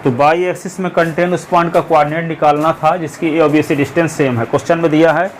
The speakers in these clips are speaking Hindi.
तो बाई एक्सिस में कंटेन उस पॉइंट का कोऑर्डिनेट निकालना था जिसकी ए और बी से डिस्टेंस सेम है। क्वेश्चन में दिया है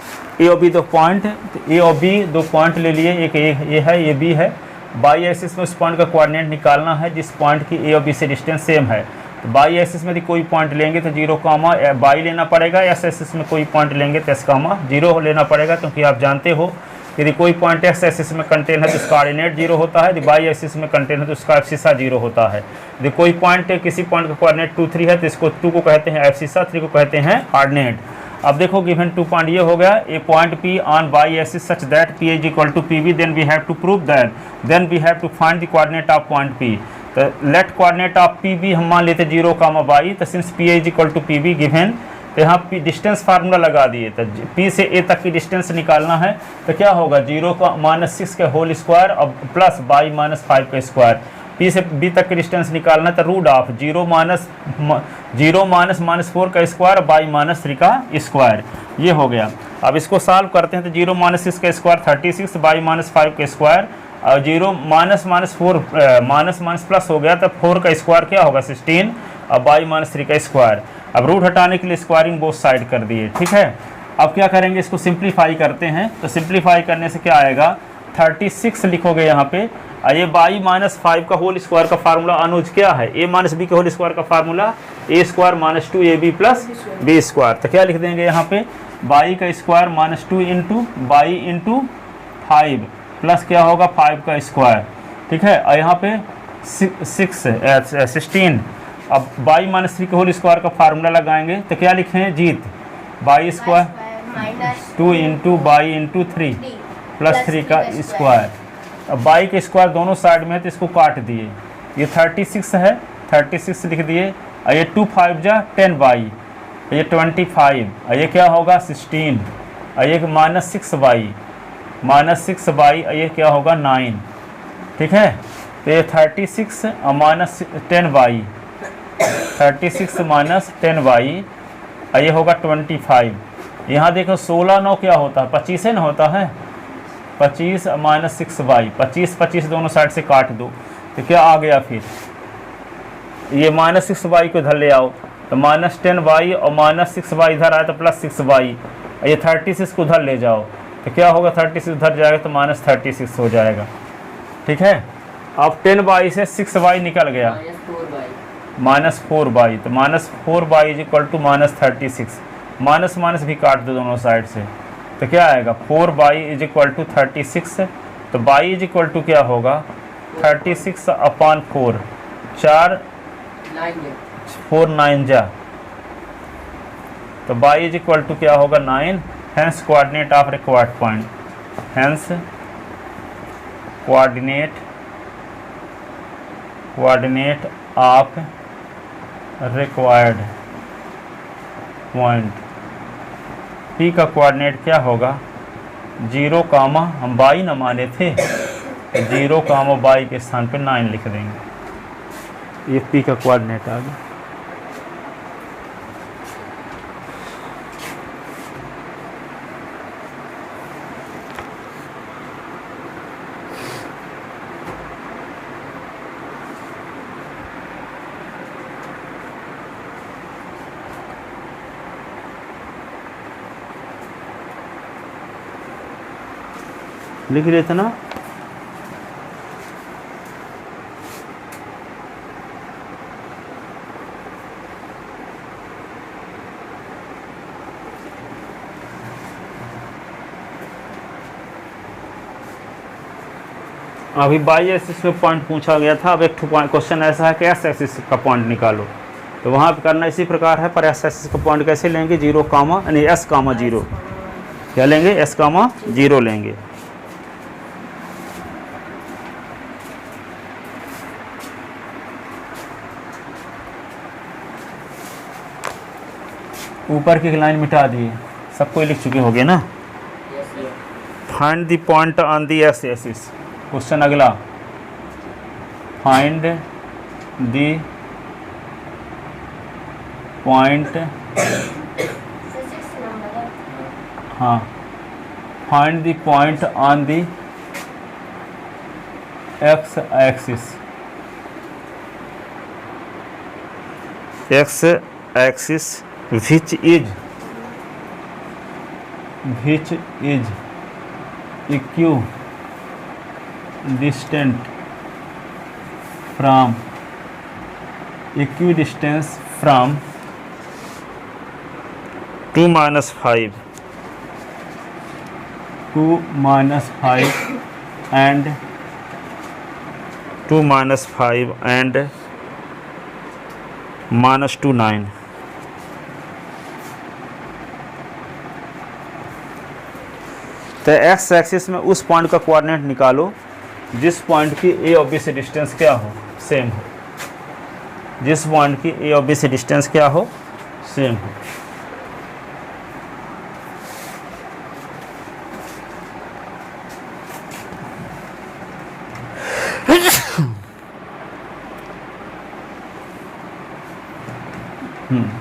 ए और बी दो पॉइंट, तो ए और बी दो पॉइंट ले लिए, एक ए है ये बी है। बाई एक्सिस में उस पॉइंट का कोऑर्डिनेट निकालना है जिस पॉइंट की ए और बी से डिस्टेंस सेम है। तो बाई एक्सिस में यदि कोई पॉइंट लेंगे तो 0 कामा बाई लेना पड़ेगा, एस एक्सिस में कोई पॉइंट लेंगे तो एस कामा 0 लेना पड़ेगा, क्योंकि आप जानते हो यदि कोई पॉइंट एक्स एक्सिस में कंटेन है तो उसका ऑर्डिनेट 0 होता है, यदि वाई एक्सिस में कंटेन है तो उसका एब्सिसा 0 होता है। यदि कोई पॉइंट किसी पॉइंट का कोऑर्डिनेट 2 3 है तो इसको 2 को कहते हैं एब्सिसा, 3 को कहते हैं ऑर्डिनेट। अब देखो गिवन 2 पॉइंट ये हो गया, a point P on Y axis such that P is equal to PB, then we have to prove that, then we have to find the coordinate of point P। तो लेट कोऑर्डिनेट ऑफ PB हम मान लेते 0 कामा वाई, तो since P is equal to PB given, तो यहाँ P डिस्टेंस फार्मूला लगा दिए। तो P से A तक की डिस्टेंस निकालना है तो क्या होगा 0 का -6 के होल स्क्वायर और प्लस बाई -5 का स्क्वायर। P से B तक की डिस्टेंस निकालना है तो रूट ऑफ 0 माइनस -4 का स्क्वायर बाई -3 का स्क्वायर, ये हो गया। अब इसको सॉल्व करते हैं तो 0 - 6 का स्क्वायर 36 बाई -5 का स्क्वायर और 0 माइनस प्लस हो गया तो 4 का स्क्वायर क्या होगा 16 और बाई -3 का स्क्वायर। अब रूट हटाने के लिए स्क्वायरिंग बोथ साइड कर दिए, ठीक है। अब क्या करेंगे, इसको सिंप्लीफाई करते हैं। तो सिंप्लीफाई करने से क्या आएगा 36 लिखोगे यहाँ पे, और ये बाई -5 का होल स्क्वायर का फार्मूला अनुज क्या है, a - b के होल स्क्वायर का formula a² - 2ab plus b square. तो क्या लिख देंगे यहाँ पे बाई का square -2 into by into 5 plus क्या होगा 5 का स्क्वायर, ठीक है। और यहाँ पे 16। अब बाई -3 के होल स्क्वायर का फार्मूला लगाएंगे तो क्या लिखें जीत, by square 2 into by into 3 plus 3 का स्क्वायर। अब बाई के स्क्वायर दोनों साइड में है तो इसको काट दिए, ये 36 है 36 लिख दिए, और ये 2 5 जा 10 बाई, ये 25, और ये क्या होगा 16, और ये -6 बाई, और ये क्या होगा 9, ठीक है। तो ये 36 और -10 बाई, 36 - 10 बाई, और ये होगा 25। यहाँ देखो 16 9 क्या होता है 25 है ना, होता है 25 -6 बाई, 25 दोनों साइड से काट दो तो क्या आ गया, फिर ये -6 बाई को इधर ले आओ तो -10 बाई और -6 बाई इधर आया तो +6 बाई, ये 36 को उधर ले जाओ तो क्या होगा 36 उधर जाएगा तो -36 हो जाएगा, ठीक है। अब 10 बाई से 6 बाई निकल गया -4 बाई, तो -4 y is equal to -36, minus भी काट दो दोनों साइड से तो क्या आएगा 4 बाई इज इक्वल टू 36। तो बाई इज इक्वल टू क्या होगा 36/4, 4 9 जा, तो बाई इज इक्वल टू क्या होगा 9। Hence coordinate of required point, hence coordinate of required point, P का कोऑर्डिनेट क्या होगा 0 कामा, हम बाई न माने थे तो 0 कामा बाई के स्थान पे 9 लिख देंगे, ये P का कोऑर्डिनेट आ गया। लिख लेते ना, अभी बाई एक्सिस पे पॉइंट पूछा गया था। अब एक क्वेश्चन ऐसा है कि एस एक्सिस का पॉइंट निकालो, तो वहाँ पे करना इसी प्रकार है। पर एस एक्सिस का पॉइंट कैसे लेंगे 0 कामा यानी एस कामा 0, क्या लेंगे एस कामा 0 लेंगे। ऊपर की लाइन मिटा दिए, सब कोई लिख चुके होंगे ना। Find the point on the S axis, question अगला, फाइंड द पॉइंट, हाँ find the point on the x axis x axis which is equidistant from equidistance from 2 minus 5 and 2 minus 5 and minus 2 9. तो एक्स एक्सिस में उस पॉइंट का कोऑर्डिनेट निकालो जिस पॉइंट की ए और बी से डिस्टेंस क्या हो, सेम हो। जिस पॉइंट की ए और बी से डिस्टेंस क्या हो, सेम हो।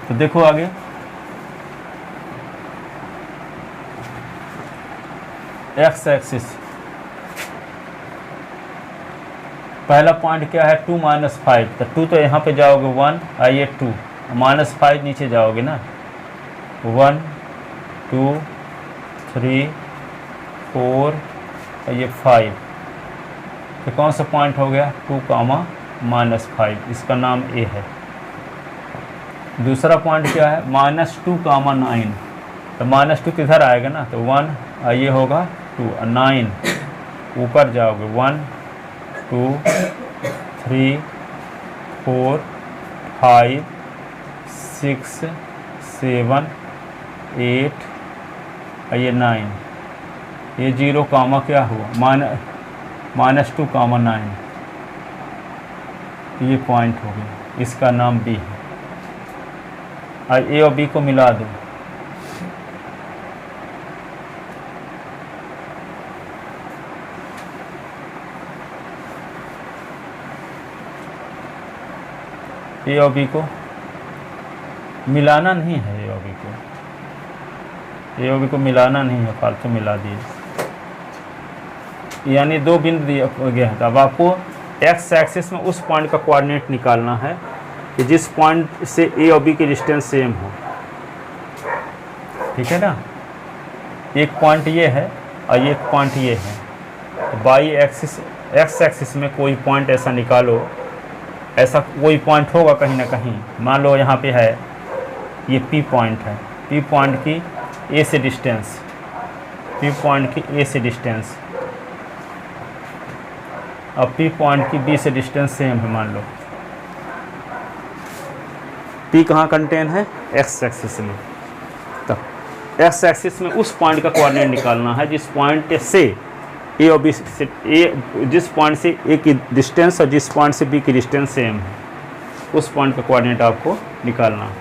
तो देखो आगे, एक्स एक्सिस पहला पॉइंट क्या है, 2 माइनस 5, तो 2 तो यहाँ पे जाओगे 1, आइए 2 माइनस 5 नीचे जाओगे ना, 1 2 3 4 ये 5, तो कौन सा पॉइंट हो गया, 2 माइनस 5, इसका नाम ए है। दूसरा पॉइंट क्या है, -2 9, तो -2 किधर आएगा ना, तो 1 ये होगा 2 9, ऊपर जाओगे 1 2 3 4 5 6 7 8 ये 9, ये 0 क्या हुआ, -2 9, ये पॉइंट हो गया, इसका नाम बी है। ए और बी को मिला दो, ए और बी को मिलाना नहीं है, ए और बी को मिलाना नहीं है, फालतू मिला दिए, यानी 2 बिंदु दिया गया है। अब आपको एक्स एक्सिस में उस पॉइंट का कोऑर्डिनेट निकालना है कि जिस पॉइंट से ए और बी की डिस्टेंस सेम हो, ठीक है ना। एक पॉइंट ये है और एक पॉइंट ये है, तो बाई एक्सिस एक्स एक्सिस में कोई पॉइंट ऐसा निकालो, ऐसा कोई पॉइंट होगा कहीं ना कहीं, मान लो यहाँ पे है, ये पी पॉइंट है, पी पॉइंट की ए से डिस्टेंस, पी पॉइंट की ए से डिस्टेंस और पी पॉइंट की बी से डिस्टेंस सेम है, मान लो पी कहाँ कंटेन है, एक्स एक्सिस में। तो एक्स एक्सिस में उस पॉइंट का कोऑर्डिनेट निकालना है जिस पॉइंट से ए और बी से जिस पॉइंट से ए की डिस्टेंस और जिस पॉइंट से बी की डिस्टेंस सेम है, उस पॉइंट का कोऑर्डिनेट आपको निकालना है,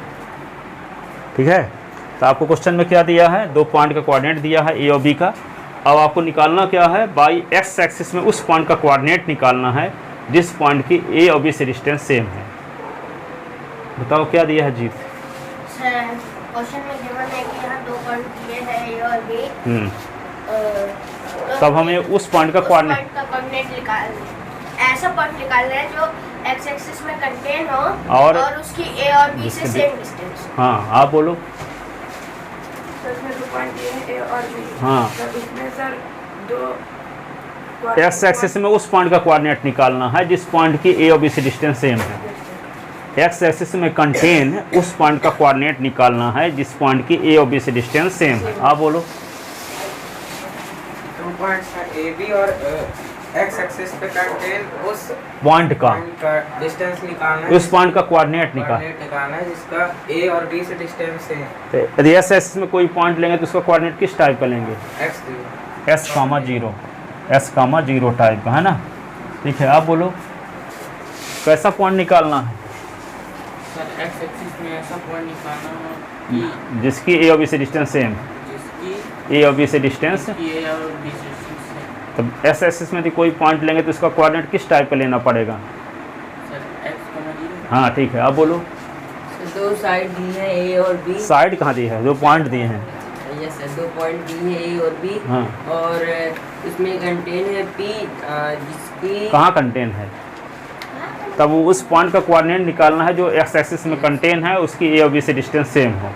ठीक है। तो आपको क्वेश्चन में क्या दिया है, 2 पॉइंट का कोऑर्डिनेट दिया है ए और बी का। अब आपको निकालना क्या है, बाई एक्स एक्सिस में उस पॉइंट का कोऑर्डिनेट निकालना है जिस पॉइंट की ए और बी से डिस्टेंस सेम है। बताओ क्या दिया है जीत। क्वेश्चन में गिवन है कि यहाँ 2 पॉइंट दिए हैं ए और बी, तब हमें उस पॉइंट का कोऑर्डिनेट ऐसा पॉइंट निकालना है जो एक्स एक्सिस में कंटेन हो और उसकी ए और बी से सेम डिस्टेंस। हाँ आप बोलो। सर इसमें 2 पॉइंट दिए हैं ए और बी, हाँ तो इसमें सर 2 एक्स एक्सिस में उस पॉइंट का कोऑर्डिनेट निकालना है जिस पॉइंट की ए और बी से डिस्टेंस सेम है। एक्स एक्सिस में कंटेन उस पॉइंट का कोऑर्डिनेट निकालना है जिस पॉइंट की ए और बी से डिस्टेंस सेम है। आप बोलो। 2 पॉइंट्स हैं ए बी और एक्स एक्सिस पे कंटेन उस पॉइंट का डिस्टेंस निकालना है, उस पॉइंट का कोऑर्डिनेट निकालना है जिसका ए और बी से डिस्टेंस सेम है। यदि एक्स एक्सिस में कोई पॉइंट लेंगे तो उसका कोऑर्डिनेट किस टाइप का लेंगे, एक्स 0 टाइप का, है ना। ठीक है आप बोलो कैसा पॉइंट निकालना है। सर एक्स एक्सिस में ऐसा पॉइंट निकालना है कि जिसकी ए और बी से डिस्टेंस सेम, जिसकी ए और बी से डिस्टेंस। ए और बी से डिस्टेंस है। तो एक्स एक्सिस में यदि कोई पॉइंट लेंगे तो उसका कोऑर्डिनेट किस टाइप का लेना पड़ेगा। Sir x 0। हाँ ठीक है आप बोलो। सर 2 साइड दी है ए और बी। साइड कहाँ दी है, 2 पॉइंट दिए हैं। यस सर 2 पॉइंट दी है ए और बी। हाँ और उसमें कंटेन है पी, जिसकी कहाँ कंटेन है, तब वो उस पॉइंट का कोऑर्डिनेट निकालना है जो एक्स एक्सिस में कंटेन है, उसकी ए और बी से डिस्टेंस सेम हो।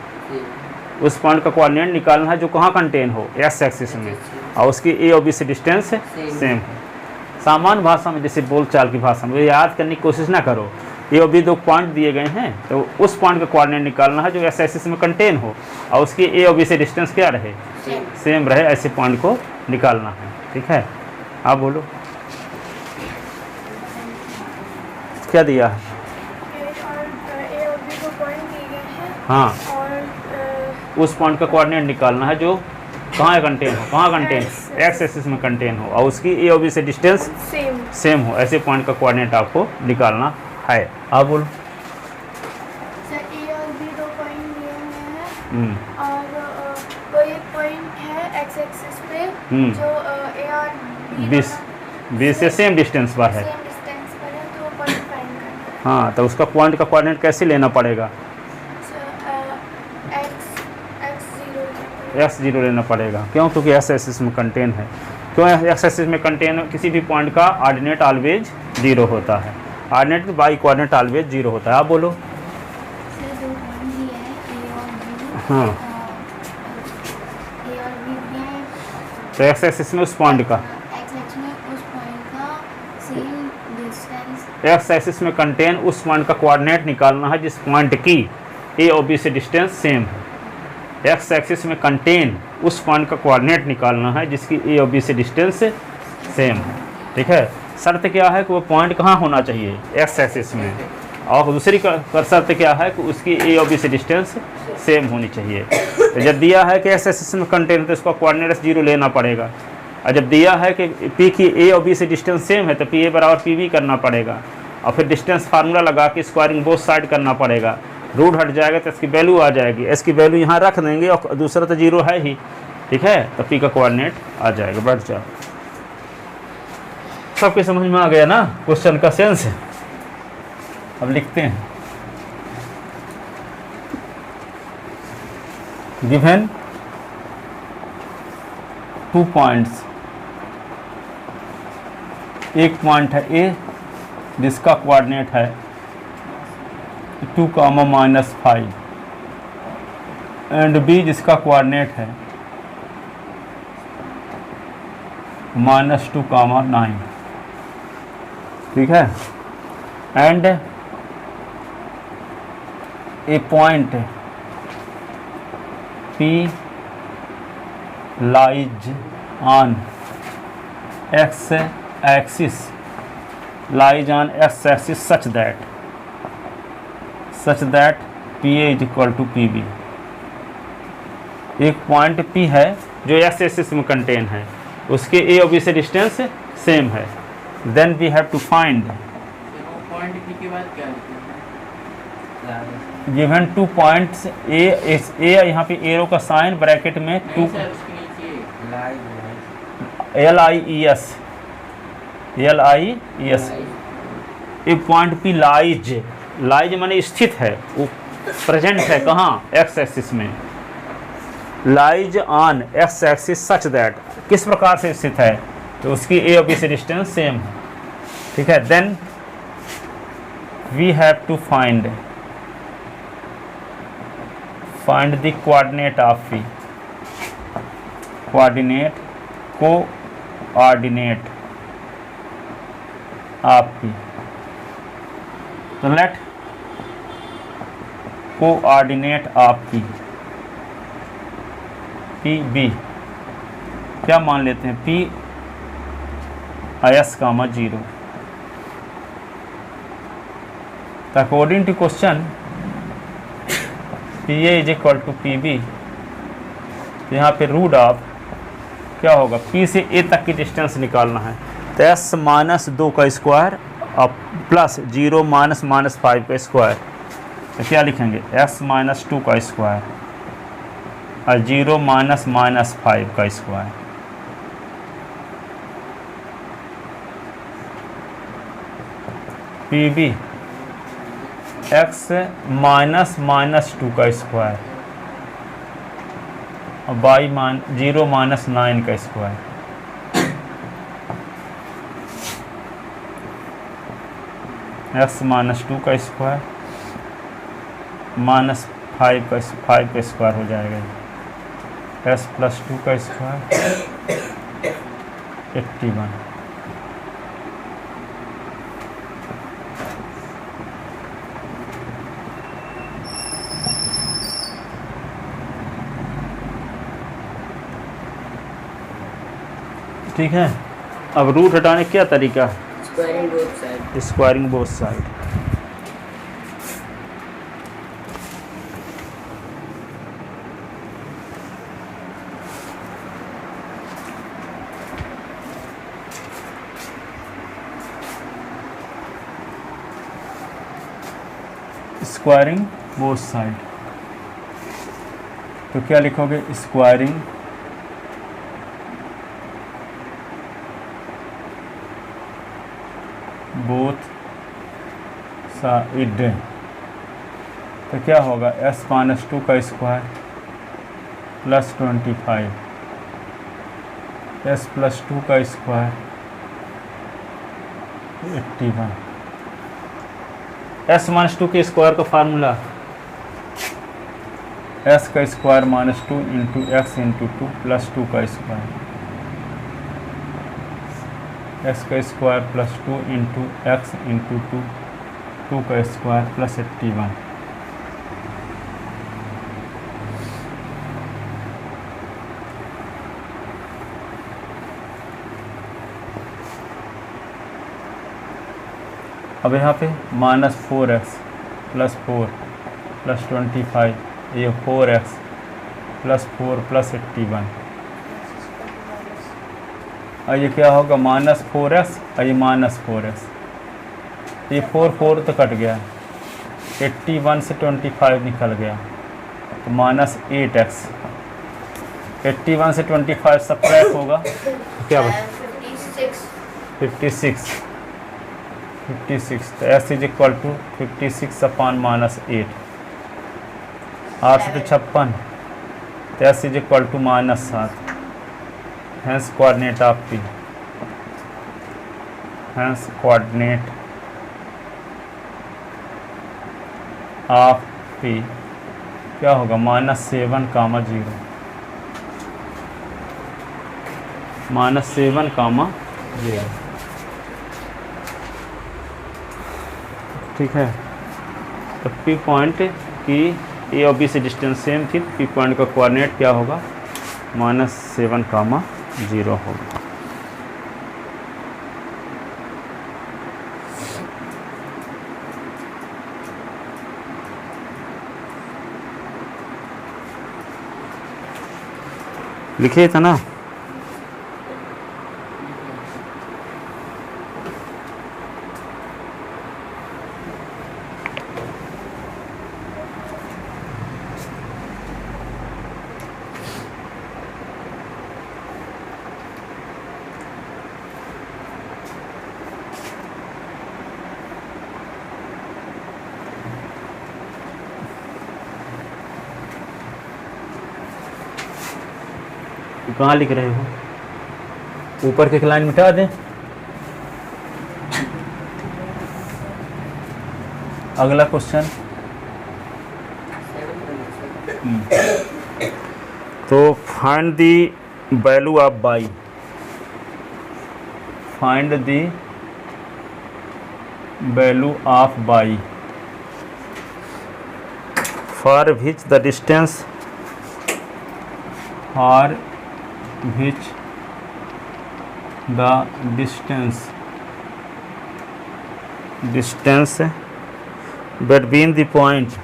उस पॉइंट का कोऑर्डिनेट निकालना है जो कहाँ कंटेन हो, एक्स एक्सिस में, और उसकी ए और बी से डिस्टेंस सेम हो। सामान्य भाषा में, जैसे बोलचाल की भाषा में, याद करने की कोशिश ना करो। ए और बी दो पॉइंट दिए गए हैं, तो उस पॉइंट का कोऑर्डिनेट निकालना है जो एक्स एक्सिस में कंटेन हो और उसकी ए और बी से डिस्टेंस क्या रहे, सेम रहे, ऐसे पॉइंट को निकालना है। ठीक है, आप बोलो क्या दिया है। ए और बी को पॉइंट दिए गए हैं हाँ, और उस पॉइंट का कोऑर्डिनेट निकालना है जो कहाँ कंटेन हो, कहाँ कंटेन, एक्स एक्सिस में कंटेन हो और उसकी ए और बी से डिस्टेंस सेम सेम हो, ऐसे पॉइंट का कोऑर्डिनेट आपको निकालना है। आप बोलो। सर ए और बी दो पॉइंट दिए हुए हैं हम्म, और कोई एक पॉइंट है एक्स एक्सिस पे जो ए और बी से सेम डिस्टेंस पर है। सेम डिस्टेंस पर है, तो वो पॉइंट फाइंड करना है। हाँ, तो उसका पॉइंट का कोऑर्डिनेट कैसे लेना पड़ेगा, एक्स जीरो लेना पड़ेगा। क्यों, क्योंकि एक्स एक्सिस में कंटेन है। क्यों एक्स एक्सिस में कंटेन, किसी भी पॉइंट का ऑर्डिनेट ऑलवेज जीरो होता है, ordinate by coordinate always zero होता है। आप बोलो। सर दो पॉइंट दिए हैं ए और बी, हाँ, ए और बी दिए हैं, तो एक्स एक्सिस में उस पॉइंट का, एक्स एक्सिस में उस पॉइंट का सेम डिस्टेंस, एक्स एक्सिस में कंटेन उस पॉइंट का कोऑर्डिनेट निकालना है जिस पॉइंट की ए और बी से डिस्टेंस सेम है। एक्स एक्सिस में कंटेन उस पॉइंट का कोऑर्डिनेट निकालना है जिसकी ए और बी से डिस्टेंस सेम है। ठीक है, शर्त क्या है कि वो पॉइंट कहाँ होना चाहिए, एक्स एक्सिस में, और दूसरी शर्त क्या है कि उसकी ए और बी से डिस्टेंस सेम होनी चाहिए। तो जब दिया है कि एक्स एक्सिस में कंटेन तो इसका कोऑर्डिनेट जीरो लेना पड़ेगा, और जब दिया है कि पी की ए और बी से डिस्टेंस सेम है तो पी ए बराबर पी बी करना पड़ेगा, और फिर डिस्टेंस फार्मूला लगा के स्क्वायरिंग बोथ साइड करना पड़ेगा। रूट हट जाएगा तो इसकी वैल्यू आ जाएगी, इसकी वैल्यू यहाँ रख देंगे और दूसरा तो जीरो है ही। ठीक है, तो पी का कोऑर्डिनेट आ जाएगा। बढ़ जाओ, सबके समझ में आ गया ना क्वेश्चन का सेंस। अब लिखते हैं। गिवन 2 पॉइंट्स, एक पॉइंट है ए जिसका कोऑर्डिनेट है 2, -5 एंड बी जिसका कोऑर्डिनेट है -2, 9। ठीक है, and A point P lies on x axis such that PA is equal to PB। एक पॉइंट P है जो एक्स एक्सिस में कंटेन है, उसके ए और बी से डिस्टेंस सेम है। Then we have to find point P के बाद क्या लिखेंगे? गिवन 2 पॉइंट्स ए यहाँ पे एरो का साइन ब्रैकेट में 2 सर उसके नीचे LIES एक पॉइंट P लाइज माने स्थित है, वो प्रेजेंट है कहाँ, एक्स एक्सिस में। Lies on x axis such that, किस प्रकार से स्थित है, तो उसकी ए और बी से डिस्टेंस सेम है। ठीक है, then we have to find the coordinate of P, coordinate of P। तो let coordinate of P be क्या मान लेते हैं, P IS, 0। तो according to question PA is equal to PB, तो यहाँ पे रूट ऑफ क्या होगा, P से A तक की डिस्टेंस निकालना है, तो S -2 का स्क्वायर और प्लस 0 -5 का स्क्वायर, तो क्या लिखेंगे, S -2 का स्क्वायर और 0 -5 का स्क्वायर। PB x -2 का स्क्वायर और बाई 0 -9 का स्क्वायर। एक्स माइनस 2 का स्क्वायर माइनस 5 का स्क्वायर हो जाएगा। एस प्लस 2 का स्क्वायर 81। ठीक है, अब रूट हटाने क्या तरीका? Squaring both side. Squaring both side. Squaring both side, तो क्या लिखोगे? स्क्वायरिंग बोथ साइड, तो क्या होगा? एस माइनस 2 का स्क्वायर प्लस 25, एस प्लस 2 का स्क्वायर 81। एस माइनस 2 के स्क्वायर का फार्मूला एस का square minus 2 into x into 2 plus 2 का स्क्वायर, एक्स का square plus 2 into x into 2 का स्क्वायर प्लस 81। अब यहाँ पे माइनस 4x प्लस 4 प्लस 25, ये 4x प्लस 4 प्लस 81, और ये क्या होगा? माइनस 4x और ये माइनस 4x, ये 4 तो कट गया, 81 से 25 निकल गया, तो माइनस 8x। 81 से 25 सब्ट्रैक्ट होगा तो क्या बचा? 56। तो s is equal to 56 upon minus 8, 8 से 56, तो s is equal to minus 7। Hence coordinate of P, hence coordinate of P क्या होगा? Minus 7 comma 0, minus 7 comma 0। ठीक है, तो पी पॉइंट की ए और बी से डिस्टेंस सेम थी, पी पॉइंट का कोऑर्डिनेट क्या होगा? माइनस 7 कामा 0 होगा। लिखे था ना? कहाँ लिख रहे हो? ऊपर की लाइन मिटा दें। अगला क्वेश्चन, तो find the value of by, find the value of by for which the distance, for which the distance between the point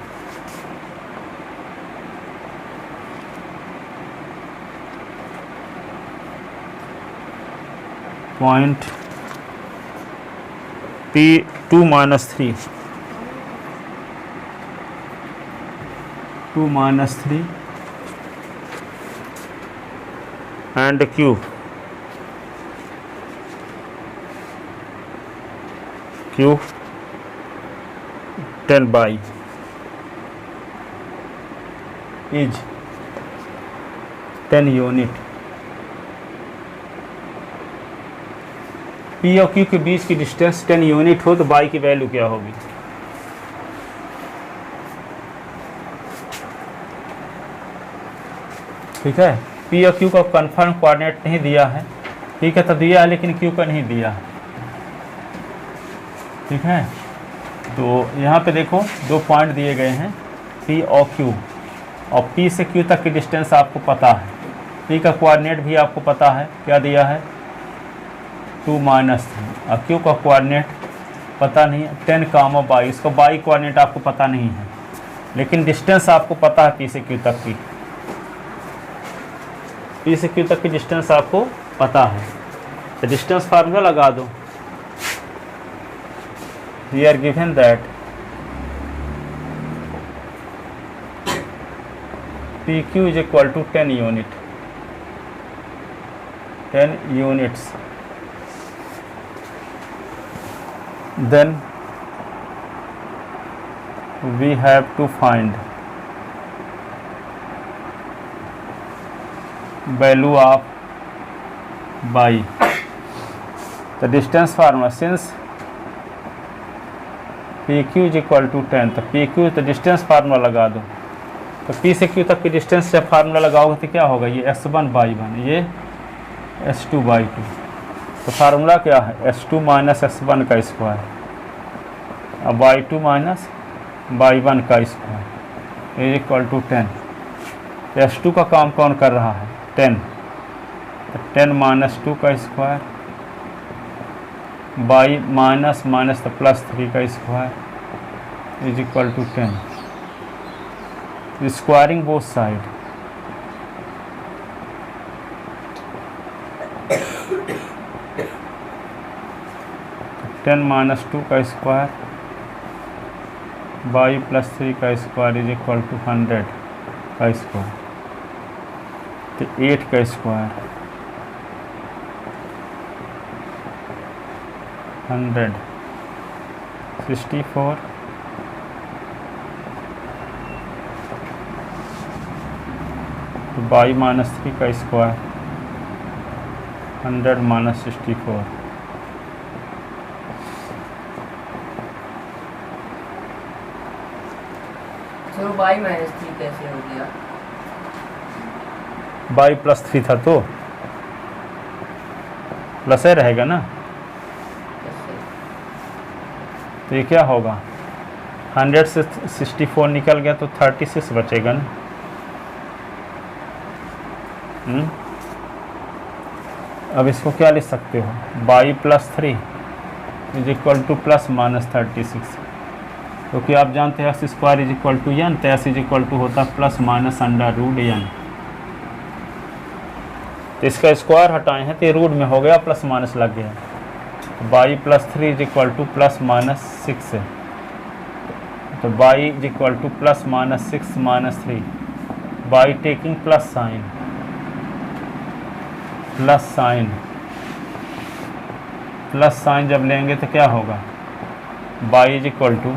P2 minus 3 and Q Q 10 by is 10 unit P और क्यू के बीच की डिस्टेंस 10 यूनिट हो तो बाई की वैल्यू क्या होगी? ठीक है, पी और क्यू का कन्फर्म कोऑर्डिनेट नहीं दिया है, ठीक है, तो दिया है लेकिन क्यू का नहीं दिया है। ठीक है, तो यहाँ पे देखो 2 पॉइंट दिए गए हैं पी और क्यू, और पी से क्यू तक की डिस्टेंस आपको पता है, पी का कोऑर्डिनेट भी आपको पता है, क्या दिया है 2 - 3, और क्यू का कोऑर्डिनेट पता नहीं है 10, बाई। इसको बाई कोऑर्डिनेट आपको पता नहीं है, लेकिन डिस्टेंस आपको पता है पी से क्यू तक की, पी से क्यू तक की डिस्टेंस आपको पता है, तो डिस्टेंस फार्मूला लगा दो। We are given that PQ is equal to 10 unit, 10 units. Then we have to find value of by the distance formula. Since P Q is equal to 10, तो पी क्यू तो डिस्टेंस फार्मूला लगा दो, तो पी से क्यू तक की डिस्टेंस जब फार्मूला लगाओगे तो क्या होगा, ये S1/1, ये S2/2, तो फार्मूला क्या है S2 - S1 का स्क्वायर, अब y2 - y1 का स्क्वायर इज इक्वल टू 10। तो S2 का काम कौन कर रहा है 10, तो 10 - 2 का स्क्वायर, बाई माइनस तो +3 का square is equal to 10, squaring both side, तो 10 - 2 का स्क्वायर बाई +3 का स्क्वायर इज इक्वल टू 100 का स्क्वायर, तो 8 का स्क्वायर 100, 64, तो बाई -3 का स्क्वायर 100 - 64, सर बाई -3 कैसे हो गया? बाई +3 था तो प्लस है रहेगा ना, तो ये क्या होगा 100 से 64 निकल गया तो 36 बचेगा ना। अब इसको क्या लिख सकते हो, बाई +3 इज इक्वल टू +-36, क्योंकि आप जानते हैं x square is equal to n, तो s इज इक्वल टू होता है +-√n, तो इसका स्क्वायर हटाए हैं तो ये रूट में हो गया, +- लग गया, बाई +3 इज इक्वल टू +-6 है, तो y is equal to +-6 - 3, y taking plus sign जब लेंगे तो क्या होगा, y is equal to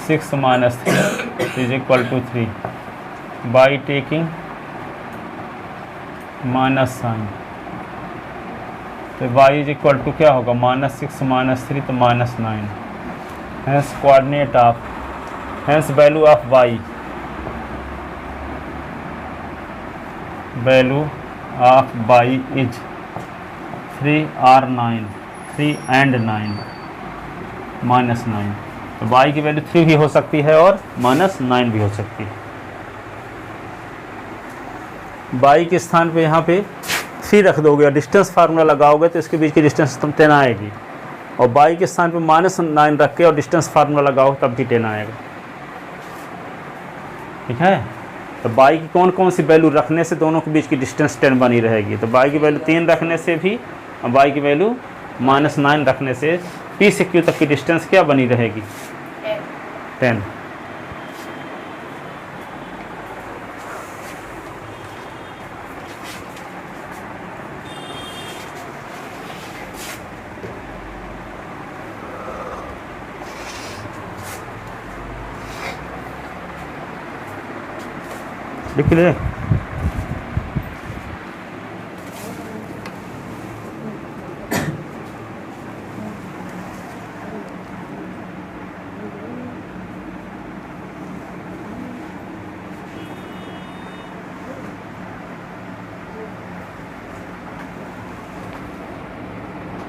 6 - 3 is equal to 3, y taking minus sign, तो y इज इक्वल टू क्या होगा -6 - 3 तो -9, hence coordinate of, hence value of y, value of y is 3 और 9, 3 and 9 -9, तो y की वैल्यू 3 भी हो सकती है और -9 भी हो सकती है। y के स्थान पे यहाँ पे 3 रख दोगे, डिस्टेंस फार्मूला लगाओगे तो इसके बीच की डिस्टेंस तुम 10 आएगी, और बाई के स्थान पे -9 रख के और डिस्टेंस फार्मूला लगाओ तब भी 10 आएगा। ठीक है, तो बाई की कौन कौन सी वैल्यू रखने से दोनों के बीच की डिस्टेंस 10 बनी रहेगी, तो बाई की वैल्यू 3 रखने से भी और बाई की वैल्यू -9 रखने से पी से क्यू तक की डिस्टेंस क्या बनी रहेगी 10। लिख ले।